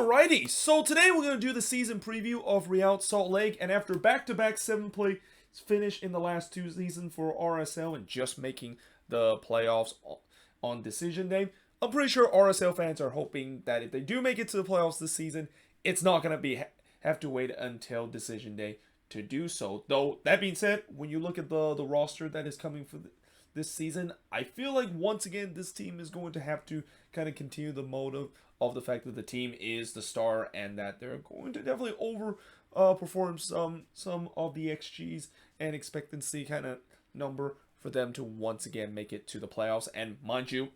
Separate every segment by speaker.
Speaker 1: Alrighty, so today we're going to do the season preview of Real Salt Lake, and after back-to-back 7-play finish in the last two seasons for RSL and just making the playoffs on decision day, I'm pretty sure RSL fans are hoping that if they do make it to the playoffs this season, it's not going to be have to wait until decision day to do so. Though, that being said, when you look at the roster that is coming for this season, I feel like once again this team is going to have to kind of continue the motive of the fact that the team is the star and that they're going to definitely perform some of the XGs and expectancy kind of number for them to once again make it to the playoffs. And mind you,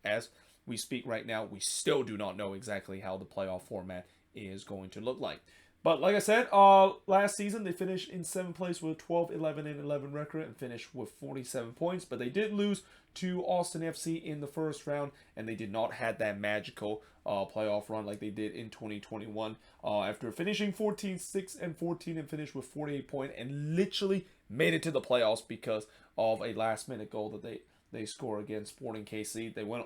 Speaker 1: as we speak right now, we still do not know exactly how the playoff format is going to look like. But like I said, last season they finished in 7th place with 12, 11, and 11 record and finished with 47 points. But they did lose to Austin FC in the first round, and they did not have that magical playoff run like they did in 2021. After finishing 14, 6, and 14 and finished with 48 points and literally made it to the playoffs because of a last-minute goal that they score against Sporting KC. They went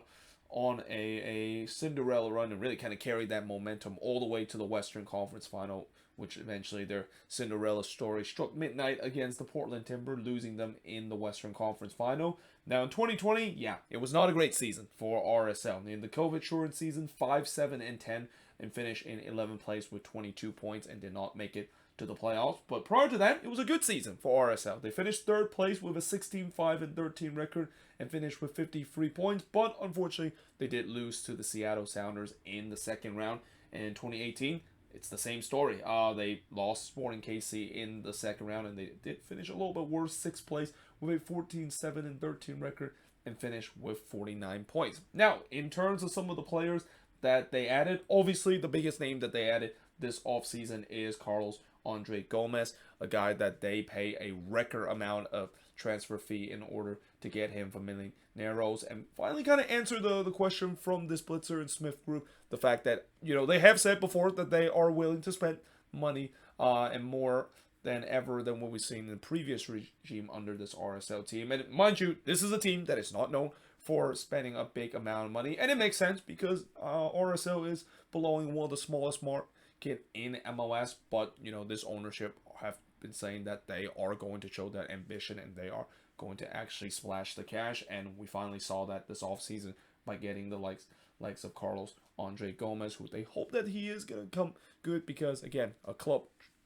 Speaker 1: on a Cinderella run and really kind of carried that momentum all the way to the Western Conference Final, which eventually their Cinderella story struck midnight against the Portland Timber, losing them in the Western Conference Final. Now in 2020, yeah, it was not a great season for RSL. In the COVID-shortened season, 5, 7, and 10, and finished in 11th place with 22 points and did not make it to the playoffs. But prior to that, it was a good season for RSL. They finished 3rd place with a 16, 5, and 13 record and finished with 53 points. But unfortunately, they did lose to the Seattle Sounders in the 2nd round. And in 2018, it's the same story. They lost Sporting KC in the 2nd round, and they did finish a little bit worse, 6th place with a 14, 7, and 13 record and finished with 49 points. Now, in terms of some of the players that they added, obviously the biggest name that they added this offseason is Carlos Andre Gomez, a guy that they pay a record amount of transfer fee in order to get him from Mineros, and finally kind of answer the question from this Blitzer and Smith group, the fact that, they have said before that they are willing to spend money and more than ever than what we've seen in the previous regime under this RSL team. And mind you, this is a team that is not known for spending a big amount of money, and it makes sense because RSL is belonging one of the smallest market in MLS, but this ownership have been saying that they are going to show that ambition and they are going to actually splash the cash, and we finally saw that this offseason by getting the likes of Carlos Andre Gomez, who they hope that he is going to come good because, again, a club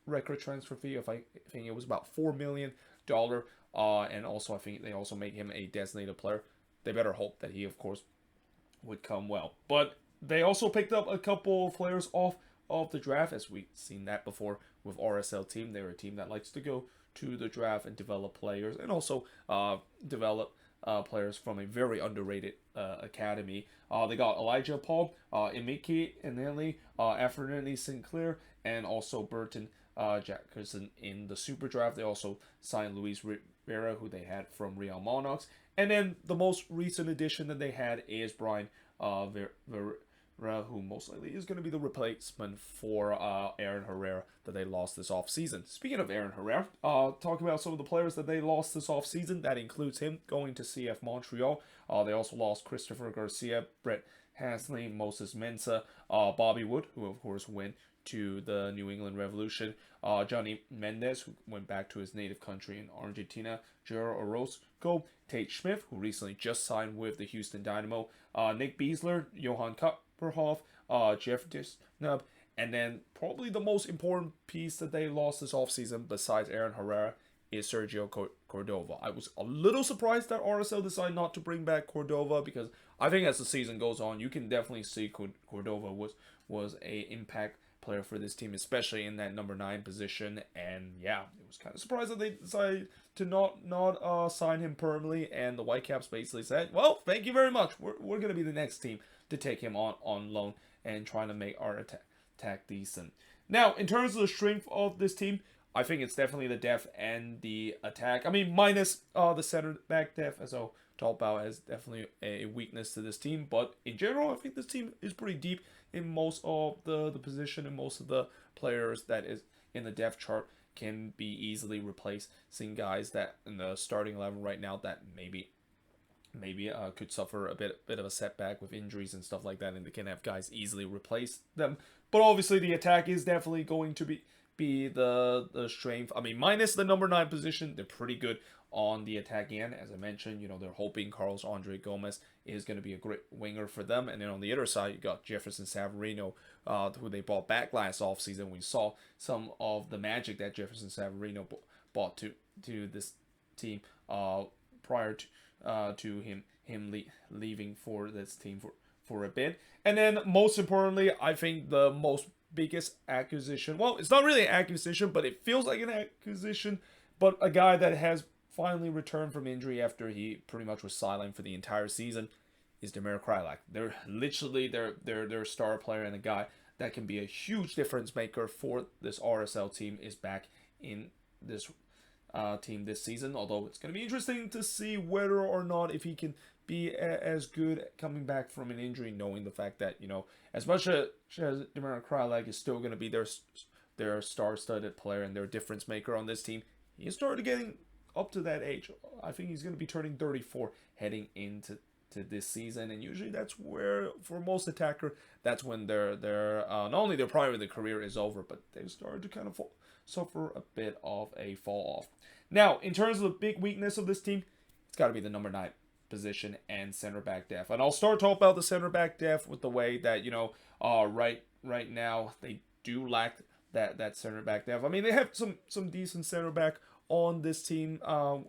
Speaker 1: record transfer fee of, I think it was about $4 million, and also I think they also make him a designated player. They better hope that he, of course, would come well. But they also picked up a couple of players off of the draft, as we've seen that before with RSL team. They're a team that likes to go to the draft and develop players, and also develop players from a very underrated academy. They got Elijah Paul, Emiki Eneli, Afrinelli Sinclair, and also Burton Jackerson in the Super Draft. They also signed Luis Rivera, who they had from Real Monarchs. And then the most recent addition that they had is Brian who most likely is going to be the replacement for Aaron Herrera that they lost this offseason. Speaking of Aaron Herrera, talking about some of the players that they lost this offseason, that includes him going to CF Montreal. They also lost Christopher Garcia, Brett Hasley, Moses Mensah, Bobby Wood, who of course went to the New England Revolution, Johnny Mendez, who went back to his native country in Argentina, Jero Orozco, Tate Schmidt, who recently just signed with the Houston Dynamo, Nick Beasler, Johan Kupperhoff, Jeff Disnub, and then probably the most important piece that they lost this offseason besides Aaron Herrera is Sergio Cordova. I was a little surprised that RSL decided not to bring back Cordova because I think as the season goes on, you can definitely see Cordova was a impact player for this team, especially in that number 9 position. And yeah, it was kind of surprised that they decided to not sign him permanently, and the Whitecaps basically said, well, thank you very much, we're going to be the next team to take him on loan and trying to make our attack decent. Now, in terms of the strength of this team, I think it's definitely the depth and the attack. I mean, minus the center back depth, as I'll talk about, as definitely a weakness to this team. But in general, I think this team is pretty deep in most of the position, and most of the players that is in the depth chart can be easily replaced. Seeing guys that in the starting 11 right now that maybe maybe could suffer a bit of a setback with injuries and stuff like that, and they can have guys easily replace them. But obviously, the attack is definitely going to be the strength. I mean, minus the number 9 position, they're pretty good on the attack end. As I mentioned, they're hoping Carlos Andre Gomez is going to be a great winger for them. And then on the other side, you got Jefferson Savarino, who they bought back last offseason. We saw some of the magic that Jefferson Savarino brought to this team prior to him leaving for this team for a bit. And then most importantly, I think the most biggest acquisition, well, it's not really an acquisition, but it feels like an acquisition, but a guy that has finally returned from injury after he pretty much was sidelined for the entire season, is Damir Kreilach. They're literally their star player, and a guy that can be a huge difference maker for this RSL team is back in this team this season. Although it's going to be interesting to see whether or not if he can be as good coming back from an injury, knowing the fact that as much as Damir Kreilach is still going to be their star-studded player and their difference maker on this team, he started getting up to that age. I think he's going to be turning 34 heading into this season, and usually that's where, for most attacker, that's when their not only their prime of their career is over, but they've started to kind of suffer a bit of a fall off. Now, in terms of the big weakness of this team, it's got to be the number 9 position and center back depth. And I'll start talking about the center back depth with the way that right now they do lack that center back depth. I mean, they have some decent center back on this team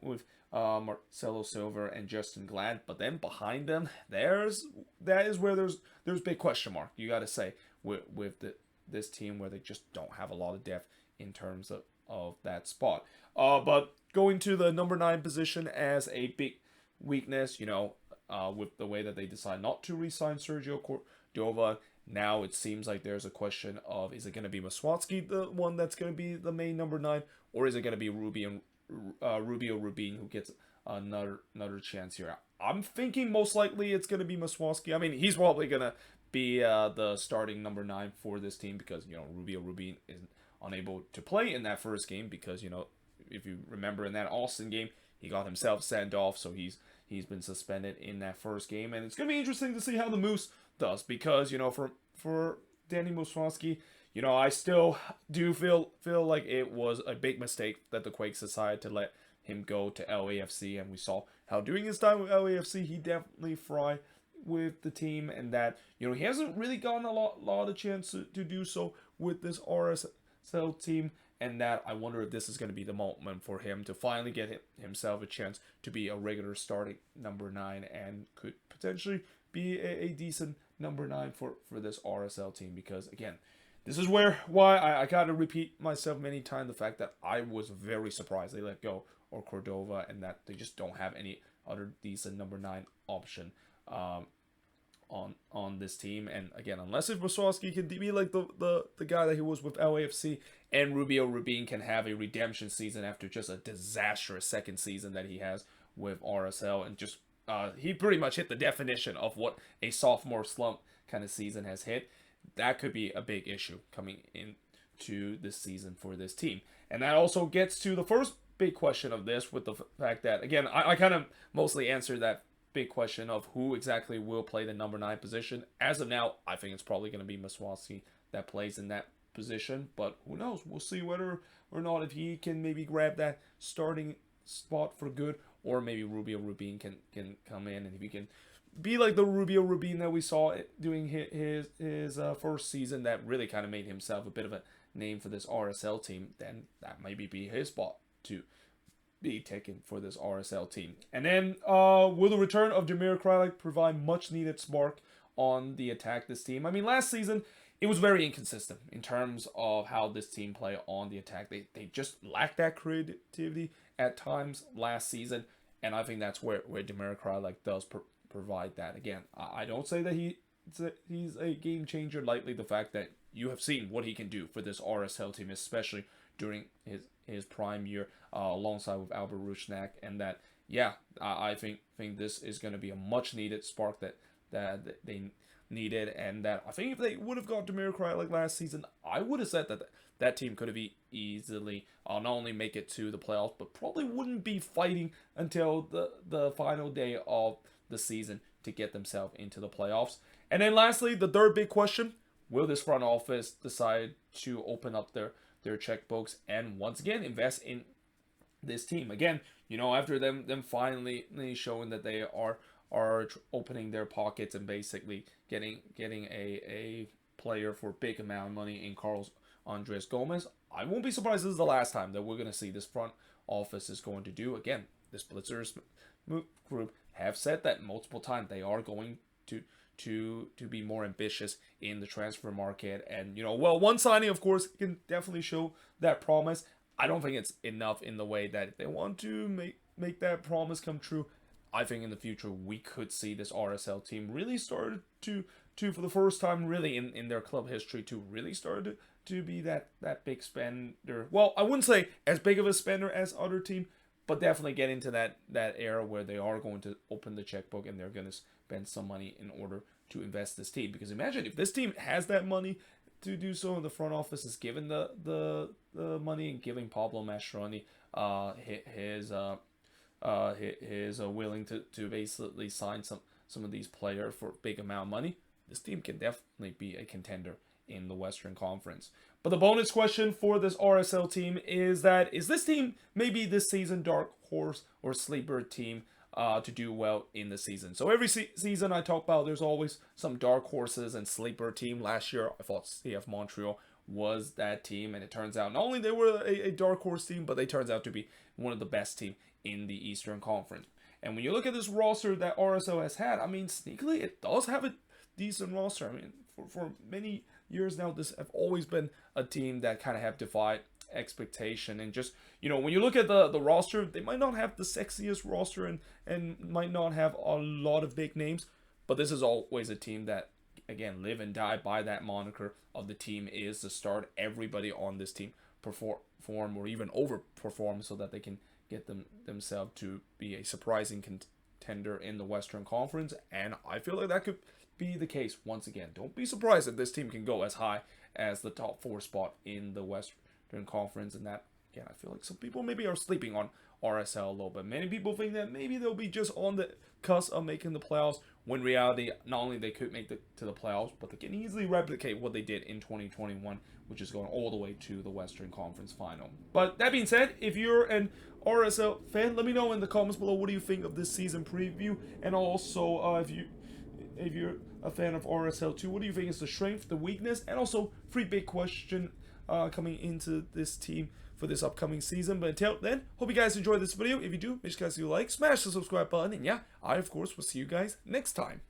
Speaker 1: with Marcelo Silva and Justin Glad, but then behind them, that is where there's big question mark, you got to say, with this team, where they just don't have a lot of depth in terms of that spot. But going to the number 9 position as a big weakness, with the way that they decide not to re-sign Sergio Cordova, now it seems like there's a question of, is it going to be Maswatsky, the one that's going to be the main number 9, or is it going to be Rubio Rubin who gets another chance here? I'm thinking most likely it's going to be Maswatsky. I mean, he's probably going to be the starting number 9 for this team, because Rubio Rubin is unable to play in that first game because if you remember in that Austin game, he got himself sent off, so he's been suspended in that first game. And it's going to be interesting to see how the Moose does, because for Danny Muswaski, I still do feel like it was a big mistake that the Quakes decided to let him go to LAFC, and we saw how during his time with LAFC he definitely thrived with the team, and that he hasn't really gotten a lot of chance to do so with this RSL team. And that I wonder if this is going to be the moment for him to finally get himself a chance to be a regular starting number 9, and could potentially be a decent number 9 for this RSL team. Because again, this is why I gotta repeat myself many times, the fact that I was very surprised they let go of Cordova, and that they just don't have any other decent number 9 option on this team. And again, unless if Wasowski can be like the guy that he was with LAFC, and Rubio Rubin can have a redemption season after just a disastrous second season that he has with RSL, and just he pretty much hit the definition of what a sophomore slump kind of season has hit, that could be a big issue coming into this season for this team. And that also gets to the first big question of this, with the fact that, again, I kind of mostly answered that big question of who exactly will play the number 9 position. As of now, I think it's probably going to be Maswatsi that plays in that position, but who knows? We'll see whether or not if he can maybe grab that starting spot for good, or maybe Rubio Rubin can come in, and if he can be like the Rubio Rubin that we saw doing his first season, that really kind of made himself a bit of a name for this RSL team, then that maybe be his spot to be taken for this RSL team. And then will the return of Damir Kreilach provide much needed spark on the attack this team? I mean, last season it was very inconsistent in terms of how this team play on the attack. They just lacked that creativity at times last season, and I think that's where Damir Kreilach does provide that. Again, I don't say that he's a game changer lightly. The fact that you have seen what he can do for this RSL team, especially during his prime year alongside with Albert Rusnak, and that, yeah, I think this is going to be a much needed spark that they needed, and that I think if they would have got Demir Cry like last season, I would have said that that team could have easily not only make it to the playoffs, but probably wouldn't be fighting until the final day of the season to get themselves into the playoffs. And then lastly, the third big question: will this front office decide to open up their checkbooks and once again invest in this team? Again, after them finally showing that they are opening their pockets and basically getting a player for a big amount of money in Carlos Andres Gomez, I won't be surprised this is the last time that we're going to see this front office is going to do. Again, the Splitzers group have said that multiple times they are going to be more ambitious in the transfer market. And, one signing, of course, can definitely show that promise. I don't think it's enough in the way that if they want to make that promise come true, I think in the future we could see this RSL team really start to for the first time really in their club history to really start to be that big spender. Well, I wouldn't say as big of a spender as other team, but definitely get into that era where they are going to open the checkbook and they're going to spend some money in order to invest this team. Because imagine if this team has that money to do so, and the front office is given the money and giving Pablo Mastroeni his willing to basically sign some of these players for a big amount of money. This team can definitely be a contender in the Western Conference. But the bonus question for this RSL team is this team maybe this season dark horse or sleeper team to do well in the season? So every season I talk about there's always some dark horses and sleeper team. Last year I thought CF Montreal was that team, and it turns out not only they were a dark horse team, but they turns out to be one of the best team in the Eastern Conference. And when you look at this roster that RSL has had, I mean, sneakily it does have a decent roster. I mean, for many years now, this have always been a team that kind of have defied expectation. And just, when you look at the roster, they might not have the sexiest roster and might not have a lot of big names, but this is always a team that, again, live and die by that moniker of the team is to start everybody on this team perform or even overperform so that they can get themselves to be a surprising contender in the Western Conference. And I feel like that could be the case once again. Don't be surprised if this team can go as high as the top 4 spot in the Western Conference. And that, again, I feel like some people maybe are sleeping on RSL a little bit. Many people think that maybe they'll be just on the cusp of making the playoffs, when in reality, not only they could make it to the playoffs, but they can easily replicate what they did in 2021, which is going all the way to the Western Conference final. But that being said, if you're an RSL fan, let me know in the comments below what do you think of this season preview, and also if you're a fan of RSL too, what do you think is the strength, the weakness, and also free big question coming into this team for this upcoming season. But until then, hope you guys enjoyed this video. If you do, make sure you guys do like, smash the subscribe button, and yeah, I of course will see you guys next time.